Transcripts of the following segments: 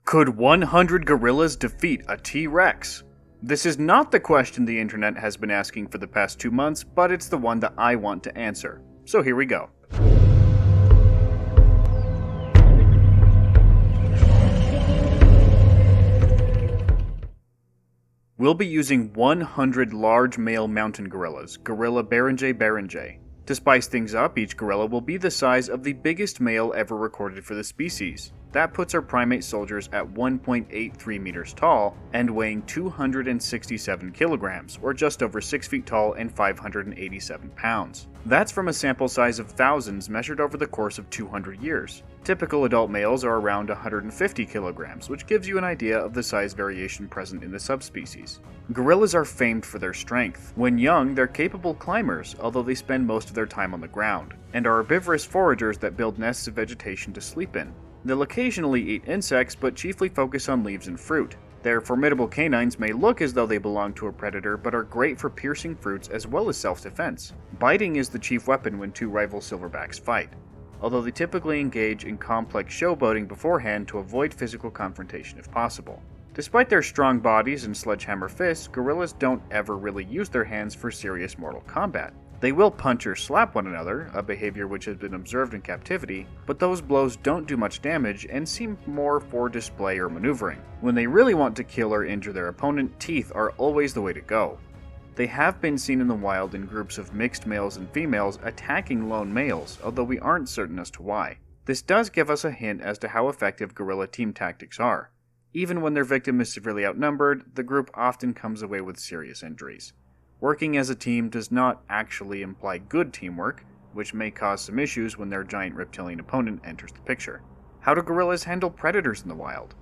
Could 100 gorillas defeat a T.rex? This is not the question the internet has been asking for the past 2 months, but it's the one that I want to answer. So here we go. We'll be using 100 large male mountain gorillas, gorilla Barrenjay. To spice things up, each gorilla will be the size of the biggest male ever recorded for the species. That puts our primate soldiers at 1.83 meters tall and weighing 267 kilograms, or just over 6 feet tall and 587 pounds. That's from a sample size of thousands measured over the course of 200 years. Typical adult males are around 150 kilograms, which gives you an idea of the size variation present in the subspecies. Gorillas are famed for their strength. When young, they're capable climbers, although they spend most of their time on the ground, and are herbivorous foragers that build nests of vegetation to sleep in. They'll occasionally eat insects, but chiefly focus on leaves and fruit. Their formidable canines may look as though they belong to a predator, but are great for piercing fruits as well as self-defense. Biting is the chief weapon when two rival silverbacks fight, although they typically engage in complex showboating beforehand to avoid physical confrontation if possible. Despite their strong bodies and sledgehammer fists, gorillas don't ever really use their hands for serious mortal combat. They will punch or slap one another, a behavior which has been observed in captivity, but those blows don't do much damage and seem more for display or maneuvering. When they really want to kill or injure their opponent, teeth are always the way to go. They have been seen in the wild in groups of mixed males and females attacking lone males, although we aren't certain as to why. This does give us a hint as to how effective guerrilla team tactics are. Even when their victim is severely outnumbered, the group often comes away with serious injuries. Working as a team does not actually imply good teamwork, which may cause some issues when their giant reptilian opponent enters the picture. How do gorillas handle predators in the wild?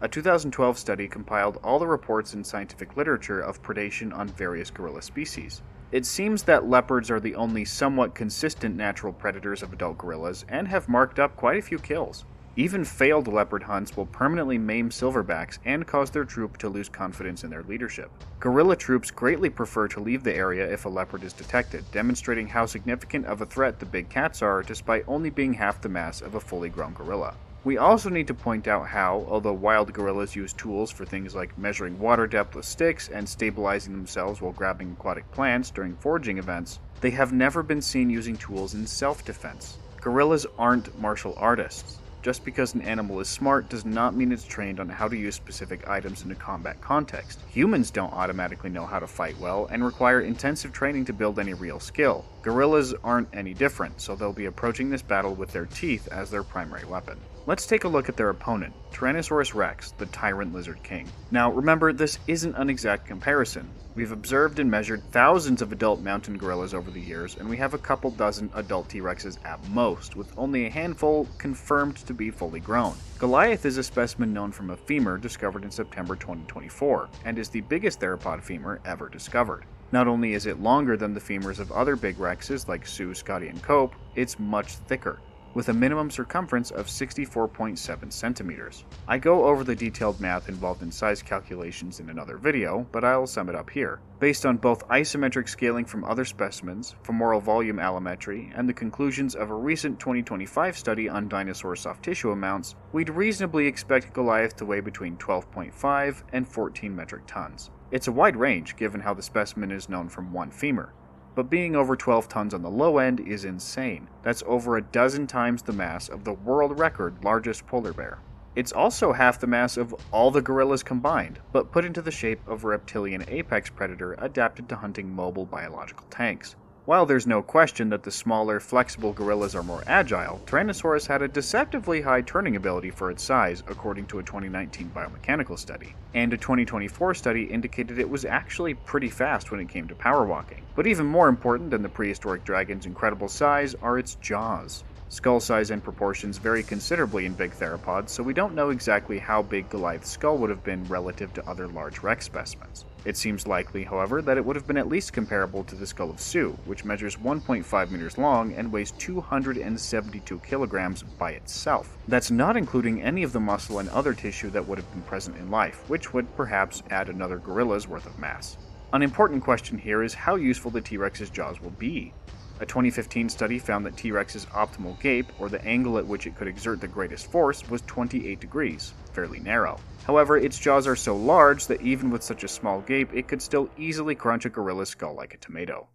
A 2012 study compiled all the reports in scientific literature of predation on various gorilla species. It seems that leopards are the only somewhat consistent natural predators of adult gorillas and have marked up quite a few kills. Even failed leopard hunts will permanently maim silverbacks and cause their troop to lose confidence in their leadership. Gorilla troops greatly prefer to leave the area if a leopard is detected, demonstrating how significant of a threat the big cats are despite only being half the mass of a fully grown gorilla. We also need to point out how, although wild gorillas use tools for things like measuring water depth with sticks and stabilizing themselves while grabbing aquatic plants during foraging events, they have never been seen using tools in self-defense. Gorillas aren't martial artists. Just because an animal is smart does not mean it's trained on how to use specific items in a combat context. Humans don't automatically know how to fight well and require intensive training to build any real skill. Gorillas aren't any different, so they'll be approaching this battle with their teeth as their primary weapon. Let's take a look at their opponent, Tyrannosaurus rex, the tyrant lizard king. Now remember, this isn't an exact comparison. We've observed and measured thousands of adult mountain gorillas over the years, and we have a couple dozen adult T-rexes at most, with only a handful confirmed to be fully grown. Goliath is a specimen known from a femur discovered in September 2024, and is the biggest theropod femur ever discovered. Not only is it longer than the femurs of other big rexes like Sioux, Scotty, and Cope, it's much thicker, with a minimum circumference of 64.7 centimeters. I go over the detailed math involved in size calculations in another video, but I'll sum it up here. Based on both isometric scaling from other specimens, femoral volume allometry, and the conclusions of a recent 2025 study on dinosaur soft tissue amounts, we'd reasonably expect Goliath to weigh between 12.5 and 14 metric tons. It's a wide range given how the specimen is known from one femur, but being over 12 tons on the low end is insane. That's over a dozen times the mass of the world record largest polar bear. It's also half the mass of all the gorillas combined, but put into the shape of a reptilian apex predator adapted to hunting mobile biological tanks. While there's no question that the smaller, flexible gorillas are more agile, Tyrannosaurus had a deceptively high turning ability for its size, according to a 2019 biomechanical study. And a 2024 study indicated it was actually pretty fast when it came to power walking. But even more important than the prehistoric dragon's incredible size are its jaws. Skull size and proportions vary considerably in big theropods, so we don't know exactly how big Goliath's skull would have been relative to other large rex specimens. It seems likely, however, that it would have been at least comparable to the skull of Sioux, which measures 1.5 meters long and weighs 272 kilograms by itself. That's not including any of the muscle and other tissue that would have been present in life, which would perhaps add another gorilla's worth of mass. An important question here is how useful the T-Rex's jaws will be. A 2015 study found that T-Rex's optimal gape, or the angle at which it could exert the greatest force, was 28 degrees, fairly narrow. However, its jaws are so large that even with such a small gape, it could still easily crunch a gorilla's skull like a tomato.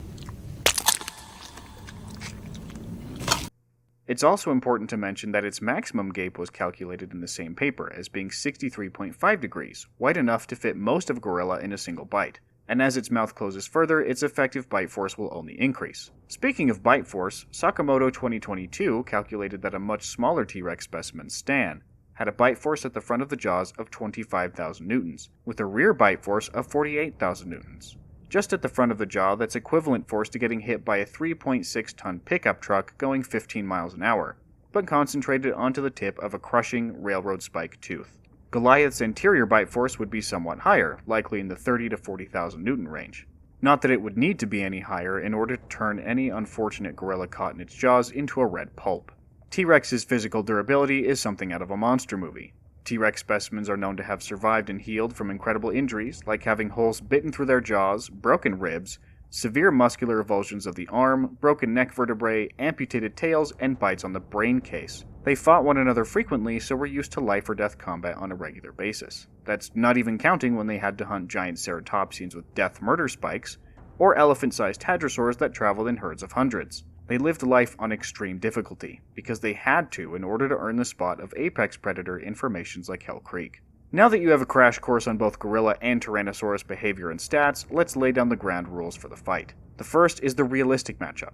It's also important to mention that its maximum gape was calculated in the same paper as being 63.5 degrees, wide enough to fit most of a gorilla in a single bite. And as its mouth closes further, its effective bite force will only increase. Speaking of bite force, Sakamoto 2022 calculated that a much smaller T-Rex specimen, Stan, had a bite force at the front of the jaws of 25,000 newtons, with a rear bite force of 48,000 newtons. Just at the front of the jaw, that's equivalent force to getting hit by a 3.6-ton pickup truck going 15 miles an hour, but concentrated onto the tip of a crushing railroad spike tooth. Goliath's anterior bite force would be somewhat higher, likely in the 30 to 40,000 newton range. Not that it would need to be any higher in order to turn any unfortunate gorilla caught in its jaws into a red pulp. T-Rex's physical durability is something out of a monster movie. T-Rex specimens are known to have survived and healed from incredible injuries, like having holes bitten through their jaws, broken ribs, severe muscular avulsions of the arm, broken neck vertebrae, amputated tails, and bites on the brain case. They fought one another frequently, so were used to life-or-death combat on a regular basis. That's not even counting when they had to hunt giant ceratopsians with death murder spikes, or elephant-sized hadrosaurs that traveled in herds of hundreds. They lived life on extreme difficulty, because they had to in order to earn the spot of apex predator in formations like Hell Creek. Now that you have a crash course on both gorilla and Tyrannosaurus behavior and stats, let's lay down the ground rules for the fight. The first is the realistic matchup.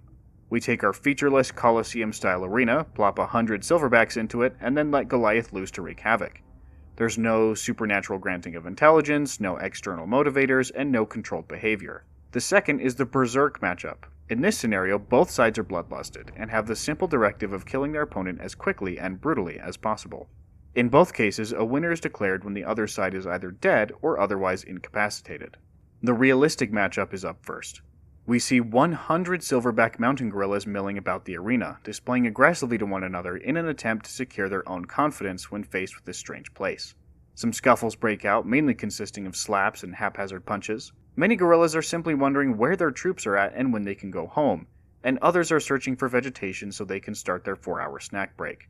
We take our featureless Colosseum-style arena, plop 100 silverbacks into it, and then let Goliath loose to wreak havoc. There's no supernatural granting of intelligence, no external motivators, and no controlled behavior. The second is the Berserk matchup. In this scenario, both sides are bloodlusted, and have the simple directive of killing their opponent as quickly and brutally as possible. In both cases, a winner is declared when the other side is either dead or otherwise incapacitated. The realistic matchup is up first. We see 100 silverback mountain gorillas milling about the arena, displaying aggressively to one another in an attempt to secure their own confidence when faced with this strange place. Some scuffles break out, mainly consisting of slaps and haphazard punches. Many gorillas are simply wondering where their troops are at and when they can go home, and others are searching for vegetation so they can start their 4-hour snack break.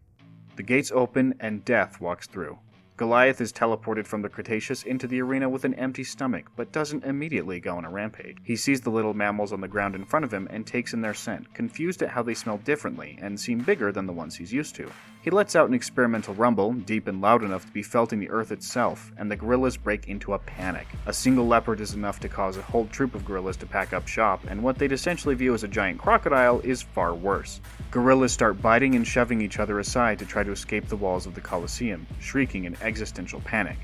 The gates open and death walks through. Goliath is teleported from the Cretaceous into the arena with an empty stomach, but doesn't immediately go on a rampage. He sees the little mammals on the ground in front of him and takes in their scent, confused at how they smell differently and seem bigger than the ones he's used to. He lets out an experimental rumble, deep and loud enough to be felt in the earth itself, and the gorillas break into a panic. A single leopard is enough to cause a whole troop of gorillas to pack up shop, and what they'd essentially view as a giant crocodile is far worse. Gorillas start biting and shoving each other aside to try to escape the walls of the Colosseum, shrieking in existential panic.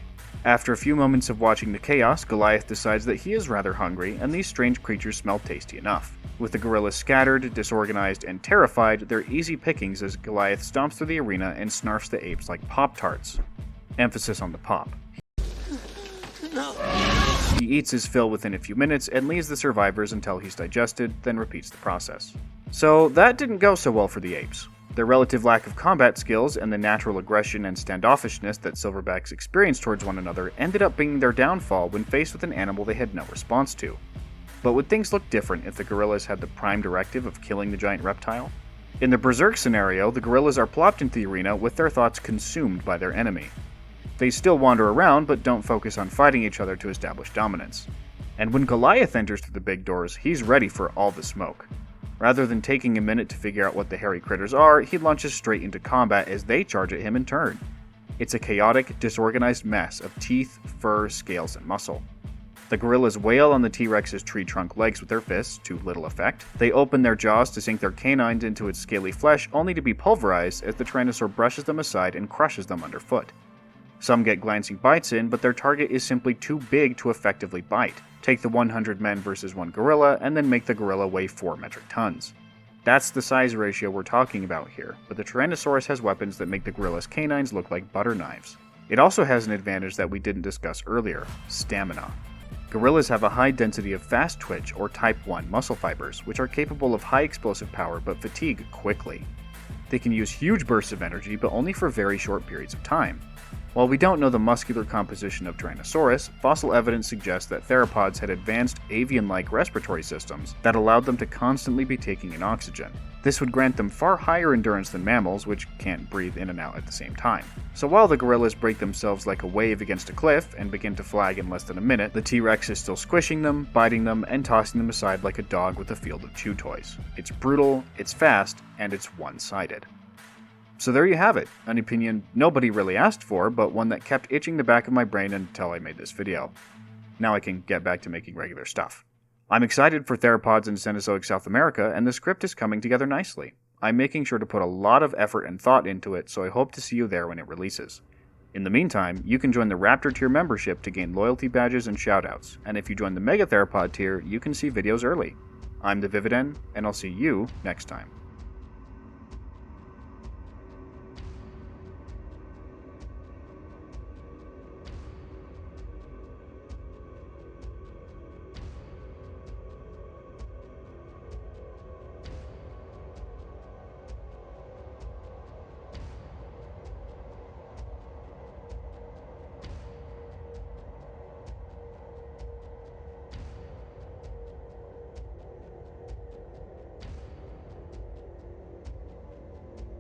After a few moments of watching the chaos, Goliath decides that he is rather hungry, and these strange creatures smell tasty enough. With the gorillas scattered, disorganized, and terrified, they're easy pickings as Goliath stomps through the arena and snarfs the apes like Pop-Tarts. Emphasis on the pop. He eats his fill within a few minutes and leaves the survivors until he's digested, then repeats the process. So that didn't go so well for the apes. Their relative lack of combat skills and the natural aggression and standoffishness that silverbacks experience towards one another ended up being their downfall when faced with an animal they had no response to. But would things look different if the gorillas had the prime directive of killing the giant reptile? In the Berserk scenario, the gorillas are plopped into the arena with their thoughts consumed by their enemy. They still wander around, but don't focus on fighting each other to establish dominance. And when Goliath enters through the big doors, he's ready for all the smoke. Rather than taking a minute to figure out what the hairy critters are, he launches straight into combat as they charge at him in turn. It's a chaotic, disorganized mess of teeth, fur, scales, and muscle. The gorillas wail on the T-Rex's tree trunk legs with their fists, to little effect. They open their jaws to sink their canines into its scaly flesh, only to be pulverized as the Tyrannosaur brushes them aside and crushes them underfoot. Some get glancing bites in, but their target is simply too big to effectively bite. Take the 100 men versus one gorilla, and then make the gorilla weigh 4 metric tons. That's the size ratio we're talking about here, but the Tyrannosaurus has weapons that make the gorilla's canines look like butter knives. It also has an advantage that we didn't discuss earlier: stamina. Gorillas have a high density of fast twitch or type 1 muscle fibers, which are capable of high explosive power but fatigue quickly. They can use huge bursts of energy, but only for very short periods of time. While we don't know the muscular composition of Tyrannosaurus, fossil evidence suggests that theropods had advanced avian-like respiratory systems that allowed them to constantly be taking in oxygen. This would grant them far higher endurance than mammals, which can't breathe in and out at the same time. So while the gorillas break themselves like a wave against a cliff and begin to flag in less than a minute, the T-Rex is still squishing them, biting them, and tossing them aside like a dog with a field of chew toys. It's brutal, it's fast, and it's one-sided. So there you have it, an opinion nobody really asked for, but one that kept itching the back of my brain until I made this video. Now I can get back to making regular stuff. I'm excited for theropods in Cenozoic South America, and the script is coming together nicely. I'm making sure to put a lot of effort and thought into it, so I hope to see you there when it releases. In the meantime, you can join the Raptor tier membership to gain loyalty badges and shoutouts, and if you join the Mega Theropod tier, you can see videos early. I'm the Vividen, and I'll see you next time.